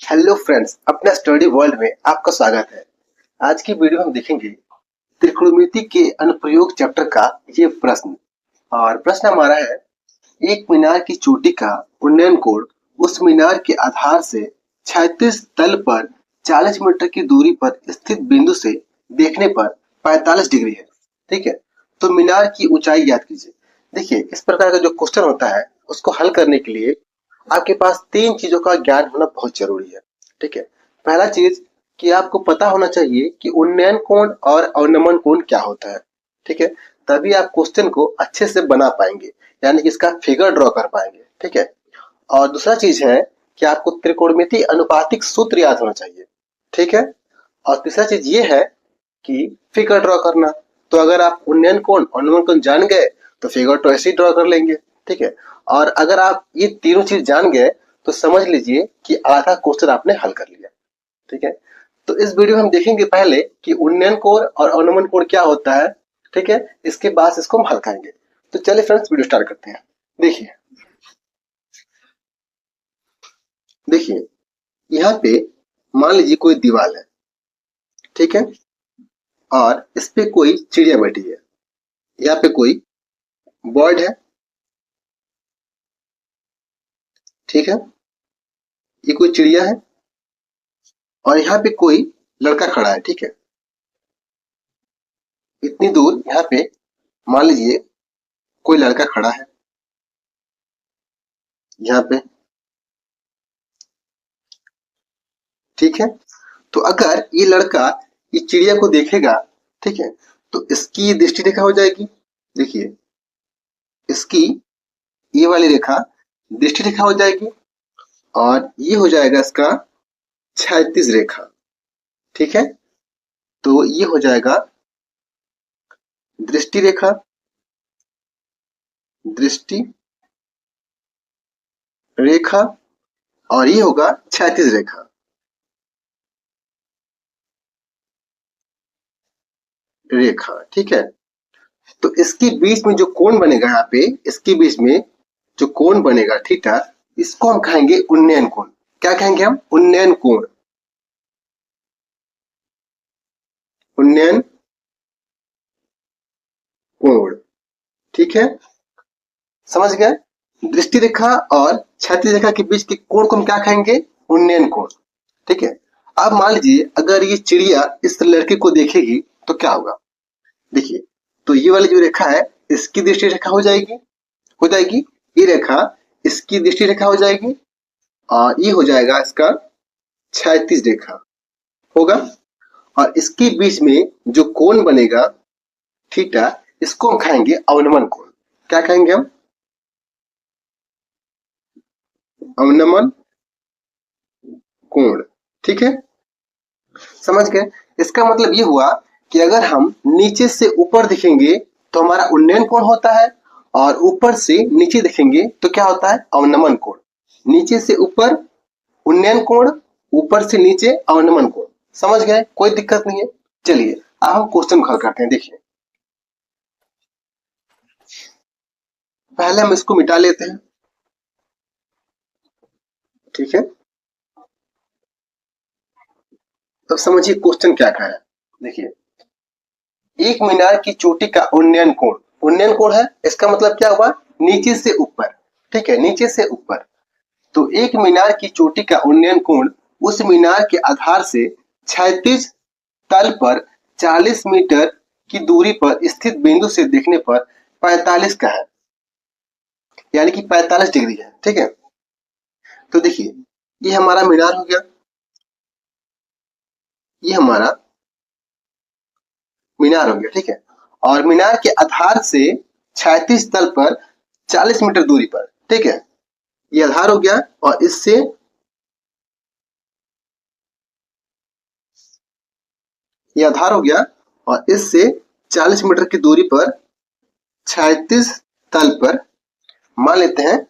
Hello friends, अपने study world में आपका स्वागत है। आज की वीडियो में हम देखेंगे त्रिकोणमिति के अनुप्रयोग चैप्टर का ये प्रश्न। और प्रश्न हमारा है, एक मीनार की चोटी का उन्नयन कोण उस मीनार के आधार से क्षैतिज तल पर 40 मीटर की दूरी पर स्थित बिंदु से देखने पर 45 डिग्री है। ठीक है, तो मीनार की ऊंचाई ज्ञात कीजिए। देखिए, इस प्रकार का जो क्वेश्चन होता है उसको हल करने के लिए आपके पास तीन चीजों का ज्ञान होना बहुत जरूरी है। ठीक है, पहला चीज कि आपको पता होना चाहिए कि उन्नयन कोण और अवनमन कोण क्या होता है। ठीक है, तभी आप क्वेश्चन को अच्छे से बना पाएंगे, यानी कि इसका फिगर ड्रॉ कर पाएंगे। ठीक है, और दूसरा चीज है कि आपको त्रिकोणमिति अनुपातिक सूत्र याद होना चाहिए। ठीक है, और तीसरा चीज ये है कि फिगर ड्रॉ करना। तो अगर आप उन्नयन कोण और अवनमन कोण जान गए तो फिगर तो ऐसे ही ड्रॉ कर लेंगे। ठीक है, और अगर आप ये तीनों चीज जान गए तो समझ लीजिए कि आधा क्वेश्चन आपने हल कर लिया। ठीक है, तो इस वीडियो में हम देखेंगे पहले कि उन्नयन कोण और अवनमन कोण क्या होता है। ठीक है, इसके बाद इसको हम हल करेंगे। तो चलिए फ्रेंड्स, वीडियो स्टार्ट करते हैं। देखिए देखिए यहाँ पे मान लीजिए कोई दीवार है। ठीक है, और इस पे कोई चिड़िया बैठी है। यहाँ पे कोई बर्ड है। ठीक है, ये कोई चिड़िया है और यहाँ पे कोई लड़का खड़ा है। ठीक है, इतनी दूर यहाँ पे मान लीजिए कोई लड़का खड़ा है यहाँ पे। ठीक है, तो अगर ये लड़का ये चिड़िया को देखेगा, ठीक है, तो इसकी दृष्टि रेखा हो जाएगी। देखिए, इसकी ये वाली रेखा दृष्टि रेखा हो जाएगी और ये हो जाएगा इसका क्षैतिज रेखा। ठीक है, तो ये हो जाएगा दृष्टि रेखा, दृष्टि रेखा, और ये होगा क्षैतिज रेखा। रेखा ठीक है, तो इसके बीच में जो कोण बनेगा, यहाँ पे इसके बीच में जो कोण बनेगा थीटा, इसको हम कहेंगे उन्नयन कोण। क्या कहेंगे हम? उन्नयन कोण। उन्नयन कोण। ठीक है, समझ गए? दृष्टि रेखा और क्षैतिज रेखा के बीच के कोण को हम क्या कहेंगे? उन्नयन कोण। ठीक है, अब मान लीजिए अगर ये चिड़िया इस लड़के को देखेगी तो क्या होगा? देखिए, तो ये वाली जो रेखा है इसकी दृष्टि रेखा हो जाएगी। ये रेखा इसकी दृष्टि रेखा हो जाएगी और ये हो जाएगा इसका क्षैतिज रेखा होगा। और इसके बीच में जो कोण बनेगा थीटा, इसको हम कहेंगे अवनमन कोण। क्या कहेंगे हम? अवनमन कोण। ठीक है, समझ गए? इसका मतलब ये हुआ कि अगर हम नीचे से ऊपर देखेंगे तो हमारा उन्नयन कोण होता है, और ऊपर से नीचे देखेंगे तो क्या होता है? अवनमन कोण। नीचे से ऊपर उन्नयन कोण, ऊपर से नीचे अवनमन कोण। समझ गए? कोई दिक्कत नहीं है। चलिए अब हम क्वेश्चन हल करते हैं। देखिए, पहले हम इसको मिटा लेते हैं। ठीक है, तो समझिए क्वेश्चन क्या कहा है। देखिए, एक मीनार की चोटी का उन्नयन कोण। उन्नयन कोण है, इसका मतलब क्या हुआ? नीचे से ऊपर। ठीक है, नीचे से ऊपर। तो एक मीनार की चोटी का उन्नयन कोण उस मीनार के आधार से क्षैतिज तल पर 40 मीटर की दूरी पर स्थित बिंदु से देखने पर 45 का है, यानी कि 45 डिग्री है। ठीक है, तो देखिए, ये हमारा मीनार हो गया। ये हमारा मीनार हो गया। ठीक है, और मीनार के आधार से क्षैतिज तल पर 40 मीटर दूरी पर। ठीक है, ये आधार हो गया और इससे ये आधार हो गया और इससे 40 मीटर की दूरी पर क्षैतिज तल पर मान लेते हैं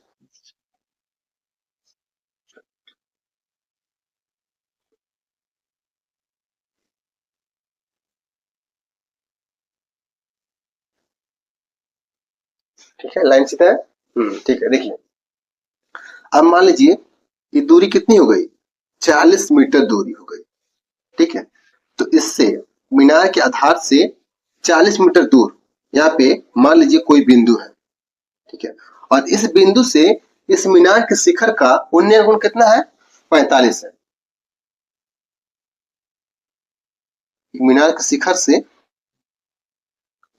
ठीक है, लाइन सीधा है। ठीक है, देखिए अब मान लीजिए ये दूरी कितनी हो गई? 40 मीटर दूरी हो गई। ठीक है, तो इससे मीनार के आधार से 40 मीटर दूर यहाँ पे मान लीजिए कोई बिंदु है। ठीक है, और इस बिंदु से इस मीनार के शिखर का उन्नयन कोण कितना है? 45 है। मीनार के शिखर से,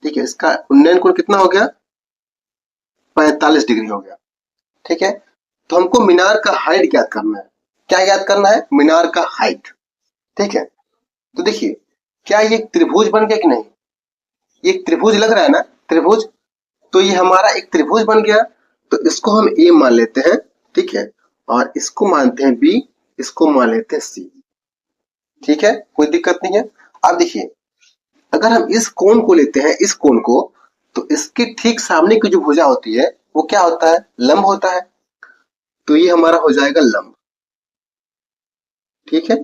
ठीक है, इसका उन्नयन कोण कितना हो गया? 45 डिग्री हो गया। ठीक है, तो हमको मीनार का हाइट ज्ञात करना है। क्या ज्ञात करना है? मीनार का हाइट। ठीक है, तो देखिए क्या ये त्रिभुज बन गया कि नहीं? ये त्रिभुज लग रहा है ना, त्रिभुज। तो ये हमारा एक त्रिभुज बन गया, तो इसको हम ए मान लेते हैं। ठीक है, और इसको मानते हैं बी, इसको मान लेते हैं सी। ठीक है, कोई दिक्कत नहीं है। अब देखिए अगर हम इस कोण को लेते हैं, इस कोण को, तो इसके ठीक सामने की जो भुजा होती है वो क्या होता है? लंब होता है। तो ये हमारा हो जाएगा लंब। ठीक है,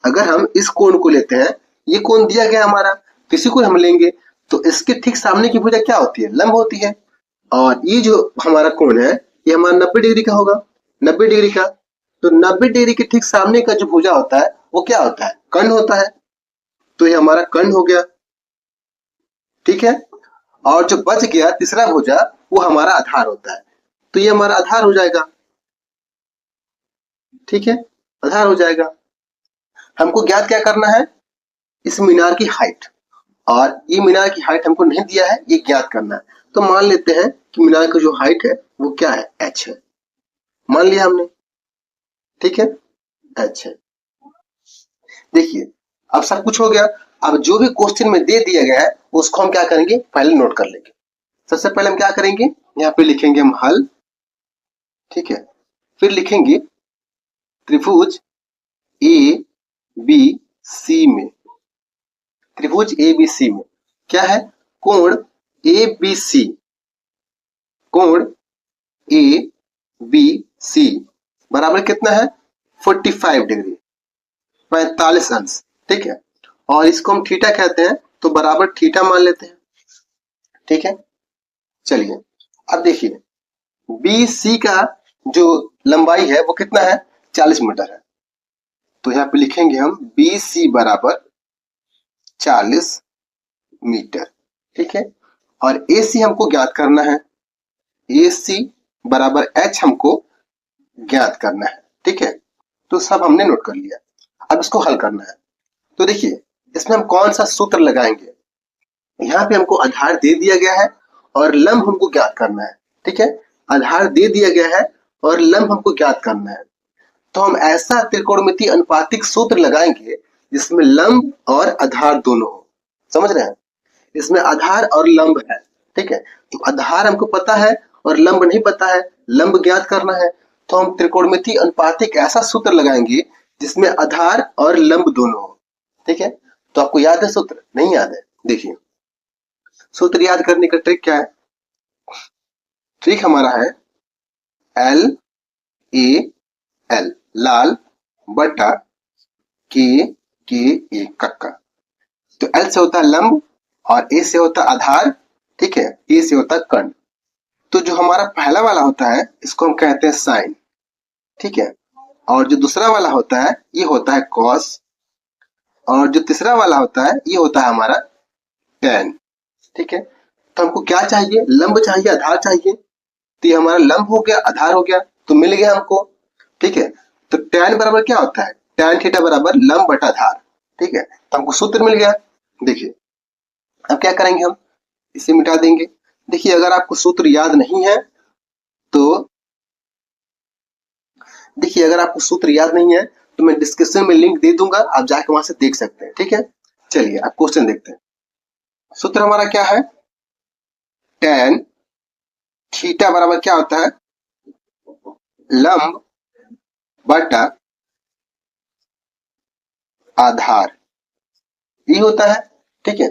अगर हम इस कोण को लेते हैं, ये कोण दिया गया हमारा, तो इसी को हम लेंगे, तो इसके ठीक सामने की भुजा क्या होती है? लंब होती है। और ये जो हमारा कोण है ये हमारा 90 डिग्री का होगा, 90 डिग्री का। तो 90 डिग्री के ठीक सामने का जो भुजा होता है वो क्या होता है? कर्ण होता है। तो ये हमारा कर्ण हो गया। ठीक है, और जो बच गया तीसरा भुजा वो हमारा आधार होता है, तो ये हमारा आधार हो जाएगा। ठीक है, आधार हो जाएगा। हमको ज्ञात क्या करना है? इस मीनार की हाइट, और ये मीनार की हाइट हमको नहीं दिया है, ये ज्ञात करना है। तो मान लेते हैं कि मीनार की जो हाइट है वो क्या है? h है। मान लिया हमने। ठीक है, h है। देखिए अब सब कुछ हो गया। अब जो भी क्वेश्चन में दे दिया गया है उसको हम क्या करेंगे? पहले नोट कर लेंगे। सबसे पहले हम क्या करेंगे? यहाँ पे लिखेंगे हम हल। ठीक है, फिर लिखेंगे त्रिभुज ए बी सी में, त्रिभुज ए बी सी में क्या है? कोण ए बी सी, कोण ए बी सी बराबर कितना है? 45 डिग्री, 45 अंश। ठीक है, और इसको हम थीटा कहते हैं, तो बराबर थीटा मान लेते हैं। ठीक है, चलिए अब देखिए बी सी का जो लंबाई है वो कितना है? 40 मीटर है। तो यहाँ पे लिखेंगे हम बी सी बराबर 40 मीटर। ठीक है, और ए सी हमको ज्ञात करना है, ए सी बराबर एच हमको ज्ञात करना है। ठीक है, तो सब हमने नोट कर लिया। अब इसको हल करना है। तो देखिए इसमें हम कौन सा सूत्र लगाएंगे? यहाँ पे हमको आधार दे दिया गया है और लंब हमको ज्ञात करना है। ठीक है, आधार दे दिया गया है और लंब हमको ज्ञात करना है, तो हम ऐसा त्रिकोणमितीय अनुपातिक सूत्र लगाएंगे जिसमें लंब और आधार दोनों हो। समझ रहे हैं? इसमें आधार और लंब है। ठीक है, तो आधार हमको पता है और लंब नहीं पता है, लंब ज्ञात करना है, तो हम त्रिकोणमितीय अनुपातिक ऐसा सूत्र लगाएंगे जिसमें आधार और लंब दोनों हो। ठीक है, तो आपको याद है सूत्र? नहीं याद है? देखिए सूत्र याद करने का ट्रिक क्या है? ट्रिक हमारा है एल ए एल, लाल बटा के ए कक्का। तो एल से होता है लंब और ए से होता है आधार। ठीक है, ए से होता है कर्ण। तो जो हमारा पहला वाला होता है इसको हम कहते हैं साइन। ठीक है, और जो दूसरा वाला होता है ये होता है कॉस, और जो तीसरा वाला होता है ये होता है हमारा टेन। ठीक है, तो हमको क्या चाहिए? लंब चाहिए, आधार चाहिए। तो ये हमारा लंब हो गया, आधार हो गया, तो मिल गया हमको। ठीक है, तो टेन बराबर क्या होता है? टेन थीटा बराबर लंब बटा आधार। ठीक है, तो हमको सूत्र मिल गया। देखिए अब क्या करेंगे? हम इसे मिटा देंगे। देखिए अगर आपको सूत्र याद नहीं है तो देखिए अगर आपको सूत्र याद नहीं है तो मैं डिस्क्रिप्शन में लिंक दे दूंगा, आप जाके वहां से देख सकते हैं। ठीक है, चलिए अब क्वेश्चन देखते हैं। सूत्र हमारा क्या है? टेन थीटा बराबर क्या होता है? लंब बटा आधार, ये होता है। ठीक है,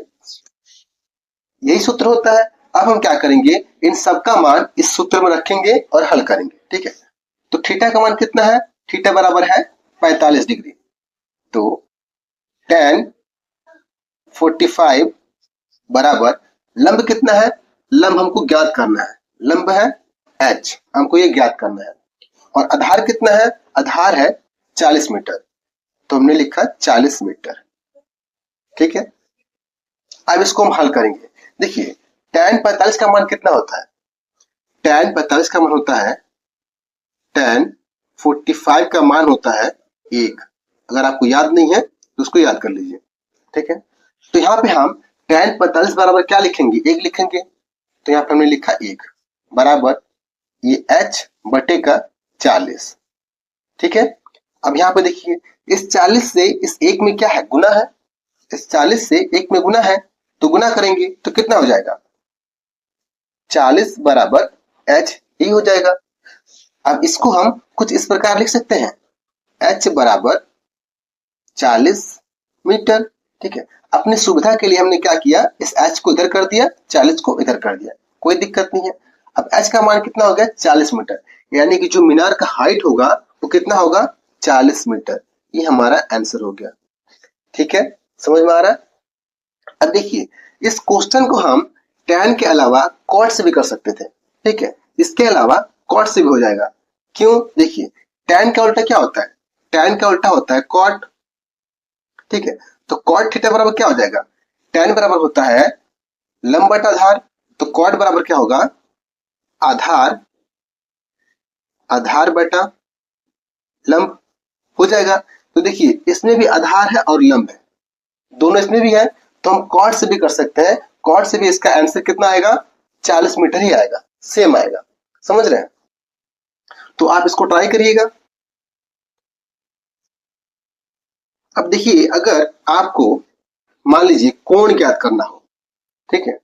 यही सूत्र होता है। अब हम क्या करेंगे? इन सब का मान इस सूत्र में रखेंगे और हल करेंगे। ठीक है, तो थीटा का मान कितना है? थीटा बराबर है 45 डिग्री। तो टेन 45 बराबर लंब कितना है? लंब हमको ज्ञात करना है, लंब है h, हमको ये ज्ञात करना है। और आधार कितना है? आधार है 40 मीटर, तो हमने लिखा 40 मीटर। ठीक है, अब इसको हम हल करेंगे। देखिए tan 45 का मान कितना होता है? tan 45 का मान होता है, tan 45 का मान होता है 1। अगर आपको याद नहीं है तो उसको याद कर लीजिए। ठीक है, तो यहाँ पे हम tan 45 बराबर क्या लिखेंगे? 1 लिखेंगे। तो यहाँ पे हमने लिखा 1 बराबर ये h बटे का 40। ठीक है, अब यहाँ पे देखिए इस 40 से इस 1 में क्या है? गुना है। इस 40 से 1 में गुना है, तो गुना करेंगे तो कितना हो जाएगा? 40 बराबर h ही हो जाएगा। अब इसको हम कुछ इस प्रकार लिख सकते हैं, h बराबर 40 मीटर। ठीक है, अपनी सुविधा के लिए हमने क्या किया? इस h को इधर कर दिया, 40 को इधर कर दिया, कोई दिक्कत नहीं है। अब h का मान कितना हो गया? 40 मीटर, यानी कि जो मीनार का हाइट होगा वो कितना होगा? 40 मीटर। ये हमारा आंसर हो गया। ठीक है, समझ में आ रहा है? अब देखिए इस क्वेश्चन को हम tan के अलावा cot से भी कर सकते थे। ठीक है, इसके अलावा cot से भी हो जाएगा। क्यों? देखिए tan का उल्टा क्या होता है? tan का उल्टा होता है cot। ठीक है, तो cot थीटा बराबर क्या हो जाएगा? tan बराबर होता है लंब बटा आधार, तो cot बराबर क्या होगा? आधार, आधार बटा लंब हो जाएगा। तो देखिए इसमें भी आधार है और लंब है, दोनों इसमें भी है, तो हम cot से भी कर सकते हैं। cot से भी इसका आंसर कितना आएगा? 40 मीटर ही आएगा, सेम आएगा। समझ रहे हैं? तो आप इसको ट्राई करिएगा। अब देखिए अगर आपको मान लीजिए कोण ज्ञात करना हो, ठीक है,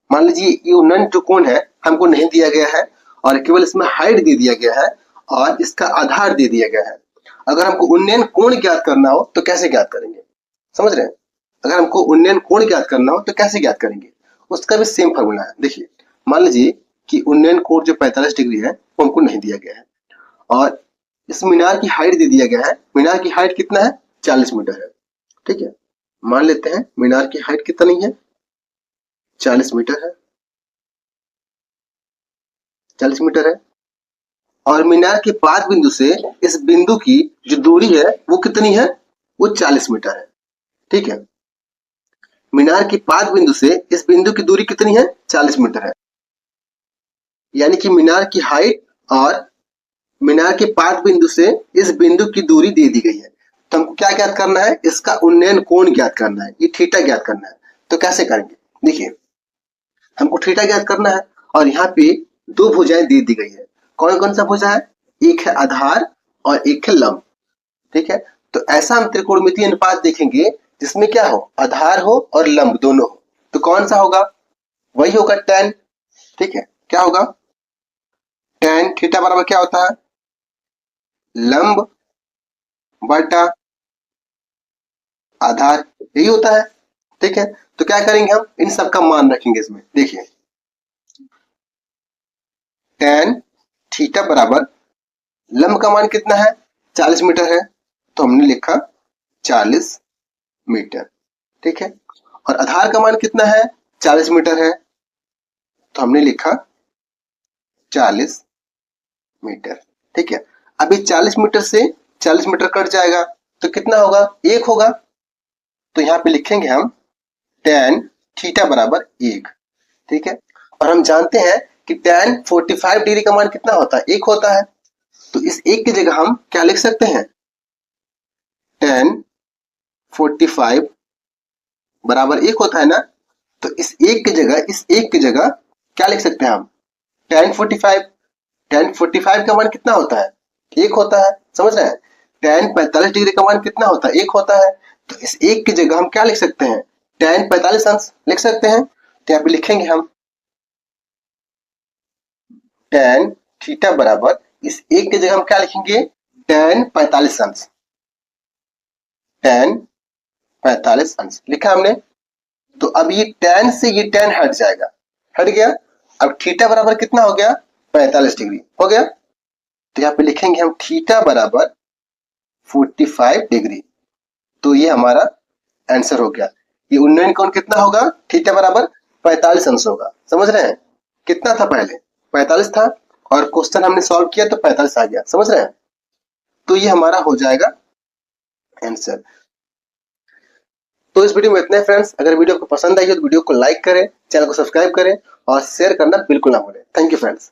मान लीजिए ये उन्नयन जो कोण है हमको नहीं दिया गया है और केवल इसमें हाइट दे दिया गया है और इसका आधार दे दिया गया है। अगर हमको उन्नयन कोण ज्ञात करना हो तो कैसे ज्ञात करेंगे? समझ रहे हैं? अगर हमको उन्नयन कोण ज्ञात करना हो तो कैसे ज्ञात करेंगे? उसका भी सेम फॉर्मूला है। देखिए मान लीजिए कि उन्नयन कोण जो 45 डिग्री है वो हमको नहीं दिया गया है और इस मीनार की हाइट दे दिया गया है। मीनार की हाइट कितना है? 40 मीटर है। ठीक है, मान लेते हैं मीनार की हाइट कितनी है? 40 मीटर है, 40 मीटर है। और मीनार के पाद बिंदु से इस बिंदु की जो दूरी है वो कितनी है? वो 40 मीटर है। ठीक है, मीनार के पाद बिंदु से इस बिंदु की दूरी कितनी है? 40 मीटर है। यानी कि मीनार की हाइट और मीनार के पाद बिंदु से इस बिंदु की दूरी दे दी गई है। तो हमको क्या ज्ञात करना है? इसका उन्नयन कोण ज्ञात करना है, ये थीटा ज्ञात करना है। तो कैसे करेंगे? देखिए हमको थीटा ज्ञात करना है और यहाँ पे दो भुजाएं दे दी गई है। कौन कौन सा भुजा है? एक है आधार और एक है लंब। ठीक है, तो ऐसा हम त्रिकोणमितीय अनुपात देखेंगे जिसमें क्या हो? आधार हो और लंब दोनों हो। तो कौन सा होगा? वही होगा tan। ठीक है, क्या होगा? tan थीटा बराबर क्या होता है? लंब बटा आधार, यही होता है। ठीक है, तो क्या करेंगे हम? इन सब का मान रखेंगे इसमें। देखिए tan थीटा बराबर लंब का मान कितना है? 40 मीटर है, तो हमने लिखा 40 मीटर। ठीक है, और आधार का मान कितना है? 40 मीटर है, तो हमने लिखा 40 मीटर। ठीक है, अभी 40 मीटर से 40 मीटर कट जाएगा तो कितना होगा? 1 होगा। तो यहाँ पे लिखेंगे हम tan थीटा बराबर 1। ठीक है, और हम जानते हैं कि tan 45 डिग्री का मान कितना होता है? 1 होता है। तो इस 1 की जगह हम क्या लिख सकते हैं? tan 45 बराबर 1 होता है ना, तो इस 1 की जगह, इस 1 की जगह क्या लिख सकते हैं हम? tan 45। tan 45 का मान कितना होता है? 1 होता है। समझ रहे हैं? tan 45 डिग्री का मान कितना होता है? 1 होता है। तो इस 1 की जगह हम क्या लिख सकते हैं? tan 45 अंश लिख सकते हैं। तो यहाँ पे लिखेंगे हम tan थीटा बराबर, इस 1 की जगह हम क्या लिखेंगे? tan 45 अंश, tan 45 अंश लिखा हमने। तो अब ये tan से ये tan हट जाएगा, हट गया। अब थीटा बराबर कितना हो गया? 45 डिग्री हो गया। तो यहाँ पे लिखेंगे हम थीटा बराबर 45 डिग्री। तो ये हमारा आंसर हो गया। ये उन्नयन कोण कितना होगा? थीटा बराबर 45 अंश होगा। समझ रहे हैं? कितना था पहले? 45 था और क्वेश्चन हमने सॉल्व किया तो 45 आ गया। समझ रहे हैं? तो ये हमारा हो जाएगा आंसर। तो इस वीडियो में इतना है फ्रेंड्स। अगर वीडियो आपको पसंद आई हो तो वीडियो को लाइक करें, चैनल को सब्सक्राइब करें और शेयर करना बिल्कुल ना भूलें। Thank you friends.